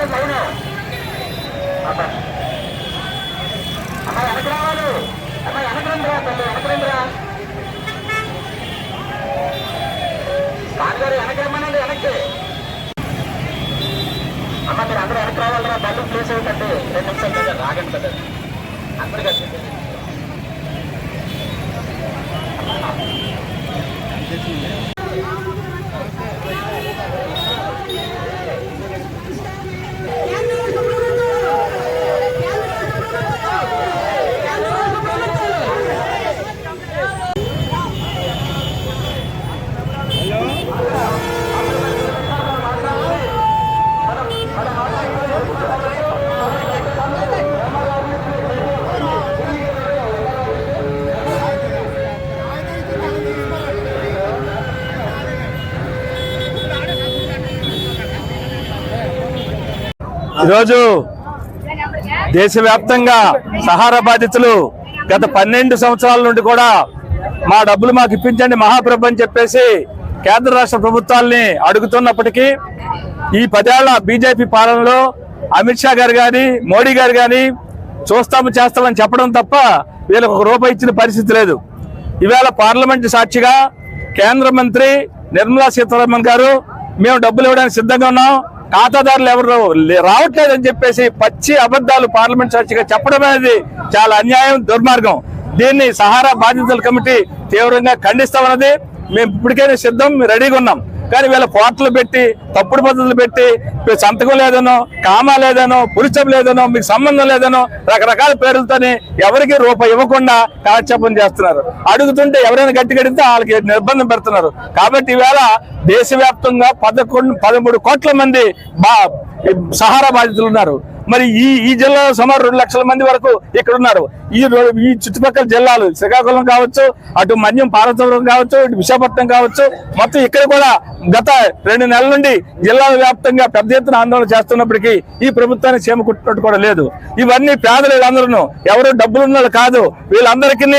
అమ్మ మీరు అందరూ వెనక్కి రావాలరా, బళ్ళు ప్లేస్ అవుతండి. 2 నిమిషాలు రాగండి కదా అందరికీ. ఈరోజు దేశవ్యాప్తంగా సహారా బాధితులు గత 12 సంవత్సరాల నుండి కూడా మా డబ్బులు మాకు ఇప్పించండి మహాప్రభు అని చెప్పేసి కేంద్ర రాష్ట్ర ప్రభుత్వాల్ని అడుగుతున్నప్పటికీ ఈ 10 ఏళ్ల బీజేపీ పాలనలో అమిత్ షా గారు కానీ మోడీ గారు కానీ చేస్తామని చెప్పడం తప్ప వీళ్ళకి 1 రూపాయి ఇచ్చిన పరిస్థితి లేదు. ఈవేళ పార్లమెంటు సాక్షిగా కేంద్ర మంత్రి నిర్మలా సీతారామన్ గారు మేము డబ్బులు ఇవ్వడానికి సిద్ధంగా ఉన్నాం, ఖాతాదారులు ఎవరు రావట్లేదని చెప్పేసి పచ్చి అబద్ధాలు పార్లమెంట్ సాక్షిగా చెప్పడం అనేది చాలా అన్యాయం, దుర్మార్గం. దీన్ని సహారా బాధితుల కమిటీ తీవ్రంగా ఖండిస్తామన్నది. మేము ఇప్పటికైనా సిద్ధం, రెడీగా ఉన్నాం. కానీ వీళ్ళ పోర్టలు పెట్టి తప్పుడు పద్ధతులు పెట్టి సంతకం లేదనో, కామా లేదనో, పురుషం లేదనో, మీకు సంబంధం లేదనో రకరకాల పేర్లతోని ఎవరికి రూపాయి ఇవ్వకుండా కాలక్షేపం చేస్తున్నారు. అడుగుతుంటే ఎవరైనా గట్టి కడితే వాళ్ళకి నిర్బంధం పెడుతున్నారు. కాబట్టి ఈవేళ దేశవ్యాప్తంగా 13 కోట్ల మంది సహారా బాధితులు ఉన్నారు. మరి ఈ జిల్లాలో సుమారు 2 లక్షల మంది వరకు ఇక్కడ ఉన్నారు. ఈ చుట్టుపక్కల జిల్లాలు శ్రీకాకుళం కావచ్చు, అటు మన్యం పార్వతీపురం కావచ్చు, ఇటు విశాఖపట్నం కావచ్చు, మొత్తం ఇక్కడ కూడా గత 2 నెలల నుండి జిల్లాల వ్యాప్తంగా పెద్ద ఎత్తున ఆందోళన చేస్తున్నప్పటికీ ఈ ప్రభుత్వానికి చేమ కుట్టినట్టు కూడా లేదు. ఇవన్నీ పేదలు వీళ్ళందరూ, ఎవరు డబ్బులు ఉన్న వాళ్ళు కాదు. వీళ్ళందరికీ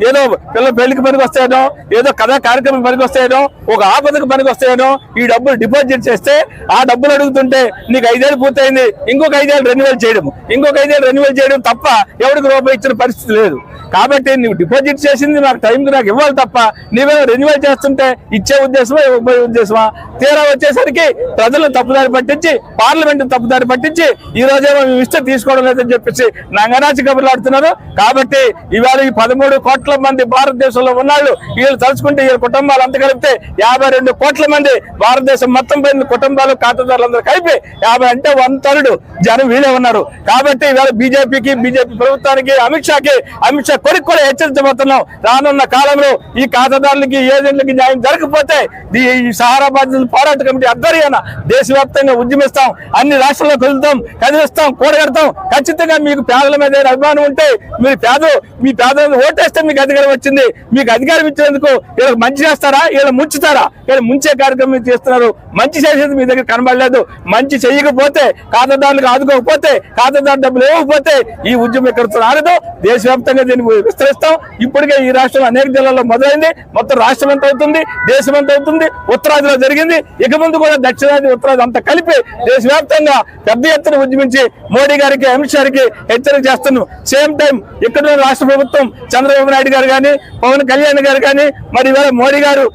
ఏదో పిల్లల పెళ్లికి పనికి వస్తాయనో, ఏదో కథా కార్యక్రమం పనికి వస్తాయనో, ఒక ఆపదకు పనికి వస్తాయనో ఈ డబ్బులు డిపాజిట్ చేస్తే ఆ డబ్బులు అడుగుతుంటే నీకు 5 ఏళ్ళు పూర్తయింది, ఇంకొక 5 ఏళ్ళు రెన్యువల్ చేయడం, ఇంకొక 5 ఏళ్ళు రెన్యువల్ చేయడం తప్ప ఎవరికి రూపాయి ఇచ్చిన పరిస్థితి లేదు. కాబట్టి నువ్వు డిపాజిట్ చేసింది నాకు టైంకి నాకు ఇవ్వాలి తప్ప నీవేమో రెన్యువల్ చేస్తుంటే ఇచ్చే ఉద్దేశమా, ఇవ్వబోయే ఉద్దేశమా? తీరా వచ్చేసరికి ప్రజలను తప్పుదారి పట్టించి, పార్లమెంట్ తప్పుదారి పట్టించి ఈ రోజేమో మేము ఇష్టం తీసుకోవడం లేదని చెప్పేసి నంగనాచి కబుర్లు ఆడుతున్నారు. కాబట్టి ఇవాళ ఈ 13 కోట్ల మంది భారతదేశంలో ఉన్నాళ్ళు, వీళ్ళు తలుచుకుంటే వీళ్ళ కుటుంబాలు అంతా కలిపితే 52 కోట్ల మంది భారతదేశం మొత్తం పోయిన కుటుంబాలు ఖాతాదారులందరూ కలిపి 50 అంటే 1/3 జనం వీళ్ళే ఉన్నారు. కాబట్టి ఇవాళ బీజేపీ ప్రభుత్వానికి అమిత్ షా కొరికి కూడా హెచ్చరించబోతున్నాం. రానున్న కాలంలో ఈ ఖాతాదారులకి, ఏజెంట్లకి న్యాయం జరగకపోతే ఈ సహారా బాధితుల పోరాట కమిటీ ఆధ్వర్యాన దేశవ్యాప్తంగా ఉద్యమిస్తాం, అన్ని రాష్ట్రాల్లో కదిలిస్తాం, కూడగడతాం. ఖచ్చితంగా మీకు పేదల మీద అభిమానం ఉంటే మీ పేదలను ఓటేస్తే మీకు అధికారం వచ్చింది. మీకు అధికారం ఇచ్చేందుకు వీళ్ళకి మంచి చేస్తారా, వీళ్ళు ముంచుతారా? వీళ్ళు ముంచే కార్యక్రమం చేస్తున్నారు. మంచి చేసేది మీ దగ్గర కనబడలేదు. మంచి చేయకపోతే, ఖాతాదారులకు ఆదుకోకపోతే, ఖాతాదారు డబ్బులు ఇవ్వకపోతే ఈ ఉద్యమం ఎక్కడ ఆగదు. దేశవ్యాప్తంగా దీన్ని విస్తరిస్తాం. ఇప్పటికే ఈ రాష్ట్రంలో అనేక జిల్లాల్లో మొదలైంది. మొత్తం రాష్ట్రం ఎంత అవుతుంది, దేశం ఎంత అవుతుంది, ఉత్తరాదిలో జరిగింది. ఇక ముందు కూడా దక్షిణాది, ఉత్తరాది అంతా కలిపి దేశవ్యాప్తంగా పెద్ద ఎత్తున ఉద్యమించి మోడీ గారికి, అమిత్ షాకి హెచ్చరిక చేస్తున్నాం. సేమ్ టైం ఇక్కడ రాష్ట్ర ప్రభుత్వం చంద్రబాబు నాయుడు గారు కానీ, పవన్ కళ్యాణ్ గారు కానీ, మరి ఇవాళ మోడీ గారు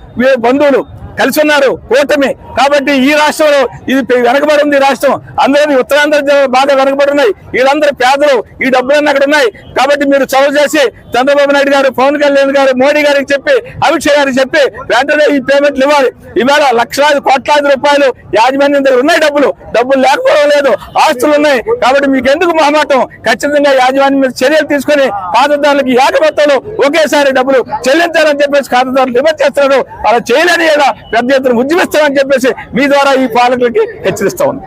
బంధువులు కలిసి ఉన్నారు, కూటమి. కాబట్టి ఈ రాష్ట్రంలో ఇది వెనకబడి ఉంది. రాష్ట్రం అందరూ ఉత్తరాంధ్ర బాగా వెనకబడి ఉన్నాయి. వీళ్ళందరూ పేదలు, ఈ డబ్బులన్నీ అక్కడ ఉన్నాయి. కాబట్టి మీరు చొరవ చేసి చంద్రబాబు నాయుడు గారు, పవన్ కళ్యాణ్ గారు, మోడీ గారికి చెప్పి, అమిత్ షా గారికి చెప్పి వెంటనే ఈ పేమెంట్లు ఇవ్వాలి. ఇవాళ లక్షలాది కోట్లాది రూపాయలు యాజమాన్యం దగ్గర ఉన్నాయి. డబ్బులు లేకపోవడం లేదు, ఆస్తులు ఉన్నాయి. కాబట్టి మీకు ఎందుకు మొహమాటం? ఖచ్చితంగా యాజమాన్యం మీద చర్యలు తీసుకుని ఖాతాదారులకి ఏకమొత్తంలో ఒకేసారి డబ్బులు చెల్లించాలని చెప్పేసి ఖాతాదారులు డిమాండ్ చేస్తున్నారు. అలా చేయలేని పెద్ద ఎత్తున ఉద్యమిస్తామని చెప్పేసి మీ ద్వారా ఈ పాలకులకి హెచ్చరిస్తా ఉంది.